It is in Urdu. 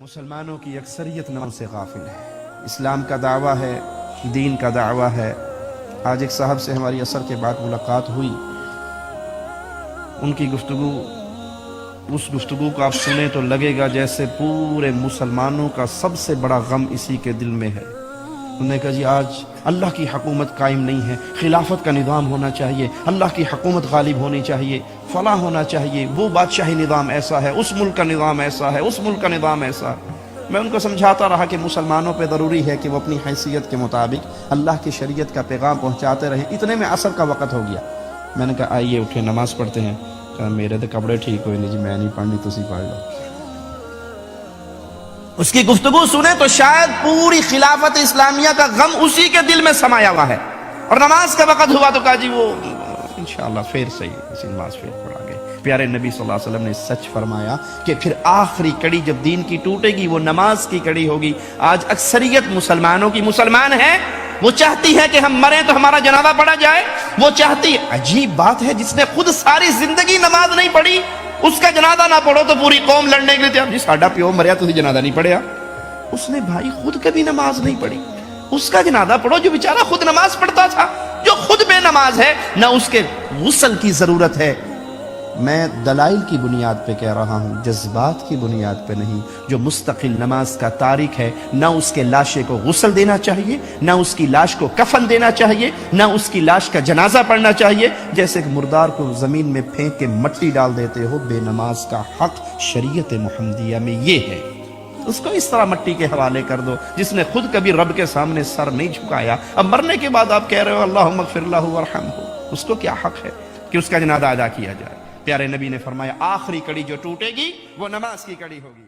مسلمانوں کی اکثریت نماز سے غافل ہے۔ اسلام کا دعویٰ ہے، دین کا دعویٰ ہے۔ آج ایک صاحب سے ہماری عصر کے بعد ملاقات ہوئی، ان کی اس گفتگو کو آپ سنیں تو لگے گا جیسے پورے مسلمانوں کا سب سے بڑا غم اسی کے دل میں ہے۔ انہوں نے کہا جی آج اللہ کی حکومت قائم نہیں ہے، خلافت کا نظام ہونا چاہیے، اللہ کی حکومت غالب ہونی چاہیے، فلاں ہونا چاہیے، وہ بادشاہی نظام ایسا ہے، اس ملک کا نظام ایسا ہے، اس ملک کا نظام ایسا ہے۔ میں ان کو سمجھاتا رہا کہ مسلمانوں پہ ضروری ہے کہ وہ اپنی حیثیت کے مطابق اللہ کی شریعت کا پیغام پہنچاتے رہیں۔ اتنے میں عصر کا وقت ہو گیا۔ میں نے کہا آئیے اٹھے نماز پڑھتے ہیں۔ کہا میرے تو کپڑے ٹھیک ہوئے نہیں جی، میں نہیں پڑھنی، تسی پڑھ لو۔ اس کی گفتگو سنیں تو شاید پوری خلافت اسلامیہ کا غم اسی کے دل میں سمایا ہوا ہے، اور نماز کا وقت ہوا تو کہا جی وہ انشاءاللہ پھر صحیح، اسی نماز پھر پڑھا گئے۔ پیارے نبی صلی اللہ علیہ وسلم نے سچ فرمایا کہ پھر آخری کڑی جب دین کی ٹوٹے گی وہ نماز کی کڑی ہوگی۔ آج اکثریت مسلمانوں کی مسلمان ہے، وہ چاہتی ہے کہ ہم مریں تو ہمارا جنازہ پڑھا جائے، وہ چاہتی، عجیب بات ہے، جس نے خود ساری زندگی نماز نہیں پڑھی اس کا جنازہ نہ پڑھو تو پوری قوم لڑنے کے لیے تیار۔ جی ساڈا پیو مریا تسی جنازہ نہیں پڑھیا؟ اس نے بھائی خود کبھی نماز نہیں پڑھی، اس کا جنازہ پڑھو جو بیچارہ خود نماز پڑھتا تھا، جو خود بے نماز ہے، نہ اس کے غسل کی ضرورت ہے۔ میں دلائل کی بنیاد پہ کہہ رہا ہوں، جذبات کی بنیاد پہ نہیں۔ جو مستقل نماز کا تارک ہے، نہ اس کے لاشے کو غسل دینا چاہیے، نہ اس کی لاش کو کفن دینا چاہیے، نہ اس کی لاش کا جنازہ پڑھنا چاہیے۔ جیسے کہ مردار کو زمین میں پھینک کے مٹی ڈال دیتے ہو، بے نماز کا حق شریعت محمدیہ میں یہ ہے۔ اس کو اس طرح مٹی کے حوالے کر دو جس نے خود کبھی رب کے سامنے سر نہیں جھکایا، اب مرنے کے بعد آپ کہہ رہے ہو اللہم اغفر لہ ورحمہ، اس کو کیا حق ہے کہ اس کا جنازہ ادا کیا جائے؟ پیارے نبی نے فرمایا آخری کڑی جو ٹوٹے گی وہ نماز کی کڑی ہوگی۔